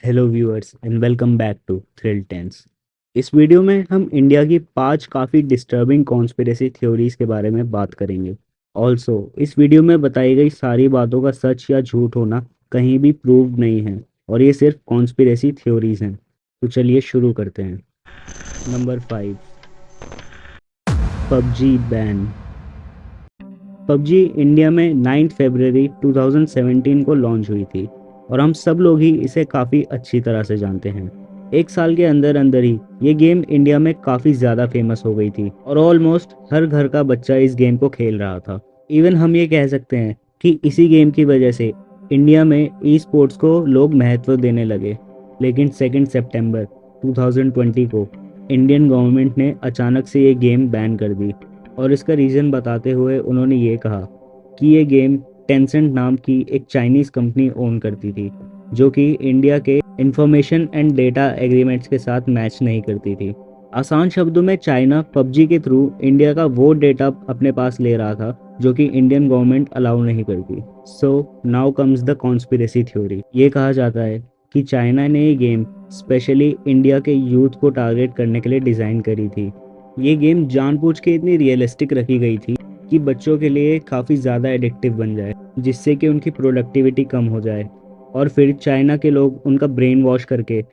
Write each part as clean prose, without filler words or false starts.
Hello viewers and welcome back to thrill tense. इस video में हम इंडिया की 5 काफ़ी डिस्टर्बिंग कॉन्स्पिरेसी थ्योरीज के बारे में बात करेंगे। ऑल्सो इस वीडियो में बताई गई सारी बातों का सच या झूठ होना कहीं भी प्रूव नहीं है और ये सिर्फ कॉन्स्पिरेसी थ्योरीज हैं। तो चलिए शुरू करते हैं। Number 5, PUBG ban. PUBG India में 9 फरवरी 2017 को लॉन्च हुई थी और हम सब लोग ही इसे काफ़ी अच्छी तरह से जानते हैं। एक साल के अंदर अंदर ही ये गेम इंडिया में काफ़ी ज़्यादा फेमस हो गई थी और ऑलमोस्ट हर घर का बच्चा इस गेम को खेल रहा था। इवन हम ये कह सकते हैं कि इसी गेम की वजह से इंडिया में ई स्पोर्ट्स को लोग महत्व देने लगे। लेकिन 2 सितंबर 2020 को इंडियन गवर्नमेंट ने अचानक से ये गेम बैन कर दी और इसका रीज़न बताते हुए उन्होंने ये कहा कि ये गेम टेंसेंट नाम की एक चाइनीज़ कंपनी ओन करती थी जो कि इंडिया के इंफॉर्मेशन एंड डेटा एग्रीमेंट्स के साथ मैच नहीं करती थी। आसान शब्दों में चाइना पबजी के थ्रू इंडिया का वो डेटा अपने पास ले रहा था जो कि इंडियन गवर्नमेंट अलाउ नहीं करती। So now comes the conspiracy theory. ये कहा जाता है कि चाइना ने ये गेम स्पेशली इंडिया के यूथ को टारगेट करने के लिए डिज़ाइन करी थी। ये गेम जानबूझ के इतनी रियलिस्टिक रखी गई थी कि बच्चों के लिए काफ़ी ज़्यादा एडिक्टिव बन जाए, जिससे कि उनकी प्रोडक्टिविटी कम हो जाए और फिर चाइना के लोग उनका ब्रेन वॉश करके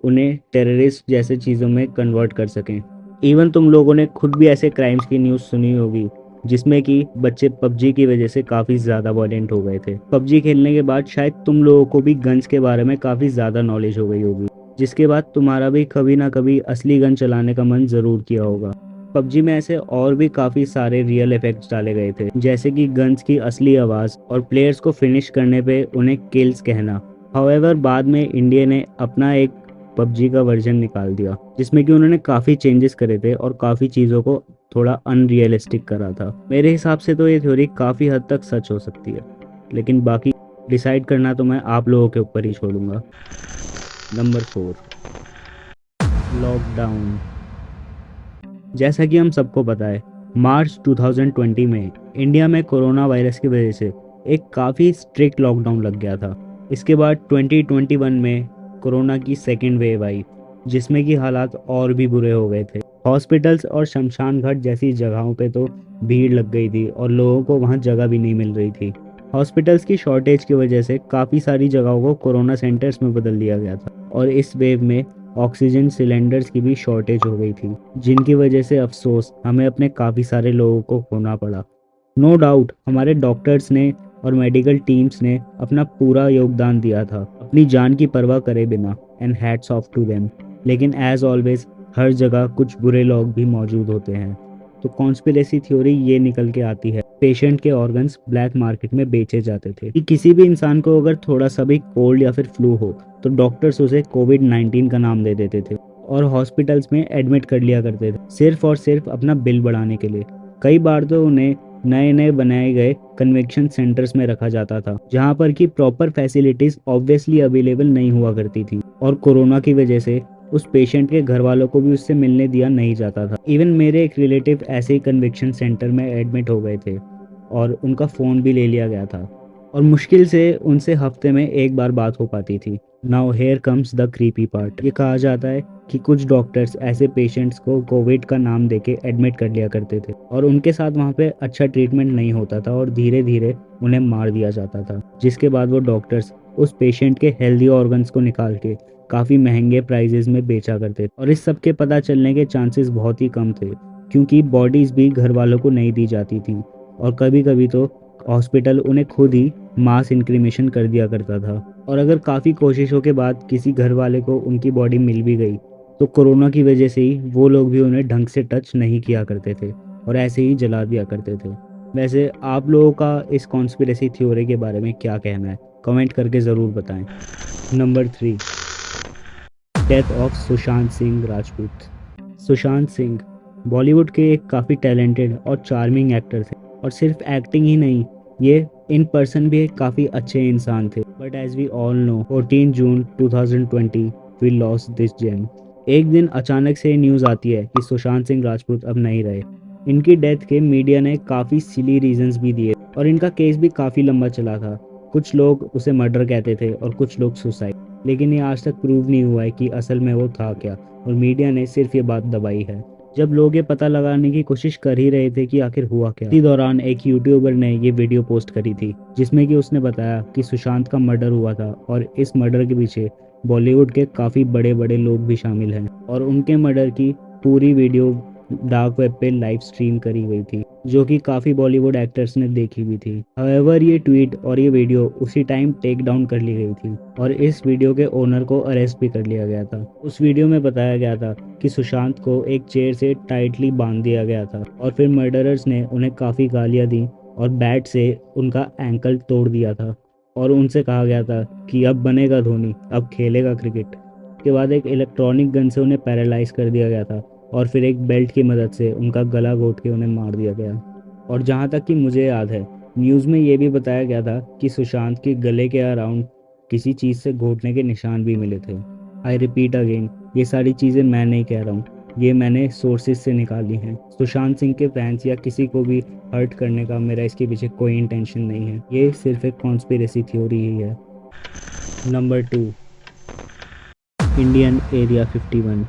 उन्हें टेररिस्ट जैसे चीज़ों में कन्वर्ट कर सकें। इवन तुम लोगों ने खुद भी ऐसे क्राइम्स की न्यूज़ सुनी होगी जिसमें कि बच्चे पबजी की वजह से काफ़ी ज़्यादा वॉयलेंट हो गए थे। पबजी खेलने के बाद शायद तुम लोगों को भी गन्स के बारे में काफ़ी ज़्यादा नॉलेज हो गई होगी, जिसके बाद तुम्हारा भी कभी ना कभी असली गन चलाने का मन ज़रूर किया होगा। पबजी में ऐसे और भी काफ़ी सारे रियल इफेक्ट्स डाले गए थे, जैसे कि गन्स की असली आवाज़ और प्लेयर्स को फिनिश करने पे उन्हें किल्स कहना। हाउएवर बाद में इंडिया ने अपना एक पबजी का वर्जन निकाल दिया जिसमें कि उन्होंने काफ़ी चेंजेस करे थे और काफ़ी चीज़ों को थोड़ा अनरियलिस्टिक करा था। मेरे हिसाब से तो ये थ्योरी काफ़ी हद तक सच हो सकती है, लेकिन बाकी डिसाइड करना तो मैं आप लोगों के ऊपर ही छोड़ूंगा। Number 4, lockdown. जैसा कि हम सबको पता है, मार्च 2020 में इंडिया में कोरोना वायरस की वजह से एक काफ़ी स्ट्रिक्ट लॉकडाउन लग गया था। इसके बाद 2021 में कोरोना की सेकेंड वेव आई जिसमें कि हालात और भी बुरे हो गए थे। हॉस्पिटल्स और शमशान घाट जैसी जगहों पे तो भीड़ लग गई थी और लोगों को वहाँ जगह भी नहीं मिल रही थी। हॉस्पिटल्स की शॉर्टेज की वजह से काफ़ी सारी जगहों को कोरोना सेंटर्स में बदल दिया गया था और इस वेव में ऑक्सीजन सिलेंडर्स की भी शॉर्टेज हो गई थी, जिनकी वजह से अफसोस हमें अपने काफ़ी सारे लोगों को खोना पड़ा। नो डाउट हमारे डॉक्टर्स ने और मेडिकल टीम्स ने अपना पूरा योगदान दिया था अपनी जान की परवाह करे बिना, and hats off to them. लेकिन एज ऑलवेज हर जगह कुछ बुरे लोग भी मौजूद होते हैं। तो कॉन्स्पिरेसी थ्योरी ये निकल के आती है पेशेंट के ऑर्गन्स ब्लैक मार्केट में बेचे जाते थे कि किसी भी इंसान को अगर थोड़ा सा भी कोल्ड या फिर फ्लू हो तो डॉक्टर्स उसे कोविड-19 का नाम दे देते थे और हॉस्पिटल्स में एडमिट कर लिया करते थे सिर्फ और सिर्फ अपना बिल बढ़ाने के लिए। कई बार तो उन्हें नए नए बनाए गए कन्वेक्शन सेंटर्स में रखा जाता था जहां पर कि प्रॉपर फैसिलिटीज ऑब्वियसली अवेलेबल नहीं हुआ करती थी और कोरोना की वजह से उस पेशेंट के घर वालों को भी उससे मिलने दिया नहीं जाता था। इवन मेरे एक रिलेटिव ऐसे ही कन्वेक्शन सेंटर में एडमिट हो गए थे और उनका फ़ोन भी ले लिया गया था और मुश्किल से उनसे हफ्ते में एक बार बात हो पाती थी। Now here comes the creepy part. ये कहा जाता है कि कुछ डॉक्टर्स ऐसे पेशेंट्स को कोविड का नाम देके एडमिट कर लिया करते थे और उनके साथ वहाँ पे अच्छा ट्रीटमेंट नहीं होता था और धीरे धीरे उन्हें मार दिया जाता था, जिसके बाद वो डॉक्टर्स उस पेशेंट के हेल्दी ऑर्गन्स को निकाल के काफ़ी महंगे प्राइजेज में बेचा करते थे और इस सब के पता चलने के चांसेस बहुत ही कम थे क्योंकि बॉडीज़ भी घर वालों को नहीं दी जाती थी और कभी कभी तो हॉस्पिटल उन्हें खुद ही मास इंक्रीमेशन कर दिया करता था। और अगर काफ़ी कोशिशों के बाद किसी घर वाले को उनकी बॉडी मिल भी गई तो कोरोना की वजह से ही वो लोग भी उन्हें ढंग से टच नहीं किया करते थे और ऐसे ही जला दिया करते थे। वैसे आप लोगों का इस कॉन्स्पिरेसी थ्योरी के बारे में क्या कहना है, कमेंट करके ज़रूर बताएं। Number 3, death of Sushant Singh Rajput. Sushant Singh Bollywood के एक काफ़ी टैलेंटेड और चार्मिंग एक्टर थे और सिर्फ एक्टिंग ही नहीं, ये इन पर्सन भी एक काफ़ी अच्छे इंसान थे। But as we all know 14 June 2020 we lost this gem. एक दिन अचानक से न्यूज़ आती है कि सुशांत सिंह राजपूत अब नहीं रहे। इनकी डेथ के मीडिया ने काफ़ी सिली रीजंस भी दिए और इनका केस भी काफ़ी लंबा चला था। कुछ लोग उसे मर्डर कहते थे और कुछ लोग सुसाइड। लेकिन ये आज तक प्रूव नहीं हुआ है कि असल में वो था क्या, और मीडिया ने सिर्फ ये बात दबाई है। जब लोग ये पता लगाने की कोशिश कर ही रहे थे कि आखिर हुआ क्या, इसी दौरान एक यूट्यूबर ने ये वीडियो पोस्ट करी थी जिसमें कि उसने बताया कि सुशांत का मर्डर हुआ था और इस मर्डर के पीछे बॉलीवुड के काफ़ी बड़े बड़े लोग भी शामिल हैं, और उनके मर्डर की पूरी वीडियो डार्क वेब पे लाइव स्ट्रीम करी गई थी, जो कि काफ़ी बॉलीवुड एक्टर्स ने देखी भी थी। हाउएवर ये ट्वीट और ये वीडियो उसी टाइम टेक डाउन कर ली गई थी और इस वीडियो के ओनर को अरेस्ट भी कर लिया गया था। उस वीडियो में बताया गया था कि सुशांत को एक चेयर से टाइटली बांध दिया गया था और फिर मर्डरर्स ने उन्हें काफ़ी गालियाँ दी और बैट से उनका एंकल तोड़ दिया था, और उनसे कहा गया था कि अब बनेगा धोनी, अब खेलेगा क्रिकेट। के बाद एक इलेक्ट्रॉनिक गन से उन्हें पैरालाइज कर दिया गया था और फिर एक बेल्ट की मदद से उनका गला घोट के उन्हें मार दिया गया। और जहाँ तक कि मुझे याद है, न्यूज़ में ये भी बताया गया था कि सुशांत के गले के अराउंड किसी चीज़ से घोटने के निशान भी मिले थे। आई रिपीट अगेन, ये सारी चीज़ें मैं नहीं कह रहा हूँ, ये मैंने सोर्सेज से निकाली हैं। सुशांत सिंह के फैंस या किसी को भी हर्ट करने का मेरा इसके पीछे कोई इंटेंशन नहीं है, ये सिर्फ एक कॉन्स्पिरेसी थ्योरी ही है। Number 2, Indian area 51।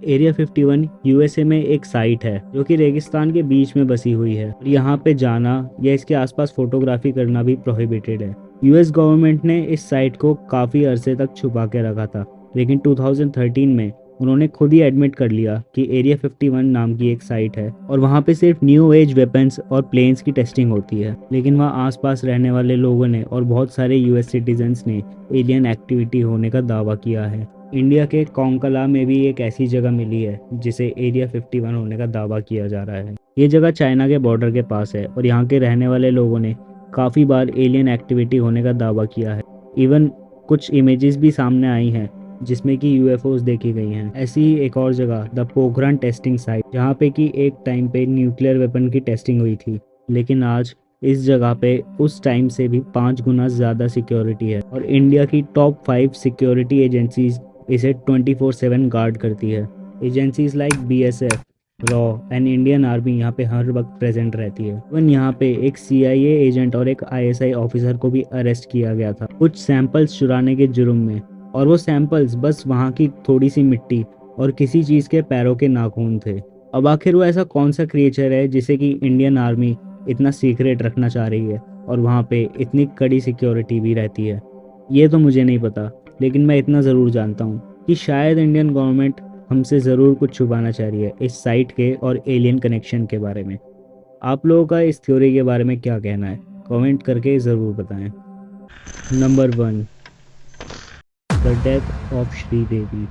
Area 51 USA में एक साइट है जो कि रेगिस्तान के बीच में बसी हुई है, और यहाँ पे जाना या इसके आसपास फोटोग्राफी करना भी प्रोहिबिटेड है। यूएस गवर्नमेंट ने इस साइट को काफ़ी अरसे तक छुपा के रखा था, लेकिन 2013 में उन्होंने खुद ही एडमिट कर लिया कि एरिया 51 नाम की एक साइट है और वहाँ पे सिर्फ न्यू एज वेपन्स और प्लेन्स की टेस्टिंग होती है। लेकिन वहाँ आसपास रहने वाले लोगों ने और बहुत सारे यूएस सिटीजन्स ने एलियन एक्टिविटी होने का दावा किया है। इंडिया के कोंकला में भी एक ऐसी जगह मिली है जिसे एरिया 51 होने का दावा किया जा रहा है। ये जगह चाइना के बॉर्डर के पास है और यहाँ के रहने वाले लोगों ने काफ़ी बार एलियन एक्टिविटी होने का दावा किया है। इवन कुछ इमेजेस भी सामने आई हैं जिसमें कि यूएफओस देखी गई हैं। ऐसी ही एक और जगह द पोखरण टेस्टिंग साइट, जहाँ पे कि एक टाइम पे न्यूक्लियर वेपन की टेस्टिंग हुई थी, लेकिन आज इस जगह पे उस टाइम से भी 5 गुना ज़्यादा सिक्योरिटी है और इंडिया की टॉप 5 सिक्योरिटी एजेंसीज इसे 24/7 गार्ड करती है। Agencies like BSF, raw and Indian army यहाँ पे हर वक्त प्रेजेंट रहती है। इवन यहाँ पे एक सीआईए एजेंट और एक आईएसआई ऑफिसर को भी अरेस्ट किया गया था कुछ सैंपल्स चुराने के जुर्म में, और वो सैंपल्स बस वहाँ की थोड़ी सी मिट्टी और किसी चीज़ के पैरों के नाखून थे। अब आखिर वो ऐसा कौन सा क्रिएचर है जिसे कि इंडियन आर्मी इतना सीक्रेट रखना चाह रही है और वहाँ पे इतनी कड़ी सिक्योरिटी भी रहती है, ये तो मुझे नहीं पता। लेकिन मैं इतना ज़रूर जानता हूँ कि शायद इंडियन गवर्नमेंट हमसे ज़रूर कुछ छुपाना चाह रही है इस साइट के और एलियन कनेक्शन के बारे में। आप लोगों का इस थ्योरी के बारे में क्या कहना है, कमेंट करके ज़रूर बताएं। Number 1, the death of Sridevi.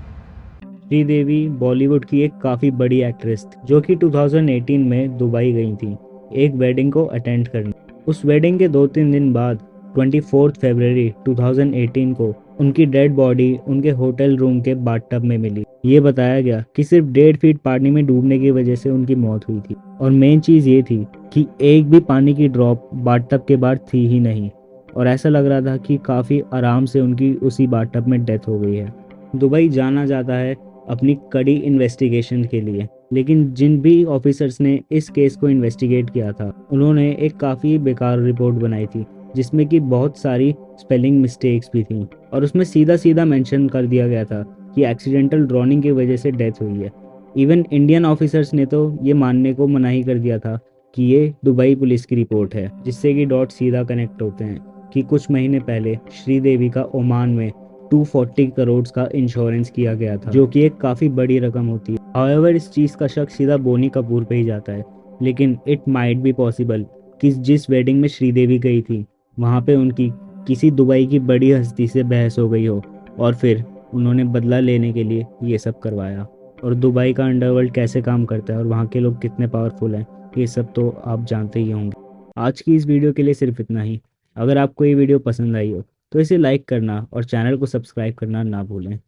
Sridevi Bollywood की एक काफ़ी बड़ी एक्ट्रेस थी जो कि 2018 में दुबई गई थी एक वेडिंग को अटेंड करने। उस वेडिंग के 2-3 दिन बाद 24 फरवरी 2018 को उनकी डेड बॉडी उनके होटल रूम के बाथटब में मिली। ये बताया गया कि सिर्फ 1.5 फीट पानी में डूबने की वजह से उनकी मौत हुई थी, और मेन चीज़ ये थी कि एक भी पानी की ड्रॉप बाथटब के बाद थी ही नहीं, और ऐसा लग रहा था कि काफ़ी आराम से उनकी उसी बाथटब में डेथ हो गई है। दुबई जाना जाता है अपनी कड़ी इन्वेस्टिगेशन के लिए, लेकिन जिन भी ऑफिसर्स ने इस केस को इन्वेस्टिगेट किया था उन्होंने एक काफ़ी बेकार रिपोर्ट बनाई थी जिसमें कि बहुत सारी स्पेलिंग मिस्टेक्स भी थी, और उसमें सीधा सीधा मेंशन कर दिया गया था कि एक्सीडेंटल ड्रॉनिंग की वजह से डेथ हुई है। इवन इंडियन ऑफिसर्स ने तो ये मानने को मनाही कर दिया था कि ये दुबई पुलिस की रिपोर्ट है, जिससे कि डॉट सीधा कनेक्ट होते हैं कि कुछ महीने पहले श्रीदेवी का ओमान में 240 करोड़ का इंश्योरेंस किया गया था, जो कि एक काफ़ी बड़ी रकम होती है। हाउएवर इस चीज़ का शक सीधा बोनी कपूर पे ही जाता है, लेकिन इट माइट बी पॉसिबल कि जिस वेडिंग में श्रीदेवी गई थी वहाँ पे उनकी किसी दुबई की बड़ी हस्ती से बहस हो गई हो और फिर उन्होंने बदला लेने के लिए ये सब करवाया। और दुबई का अंडरवर्ल्ड कैसे काम करता है और वहाँ के लोग कितने पावरफुल हैं, ये सब तो आप जानते ही होंगे। आज की इस वीडियो के लिए सिर्फ इतना ही। अगर आपको ये वीडियो पसंद आई हो तो इसे लाइक करना और चैनल को सब्सक्राइब करना ना भूलें।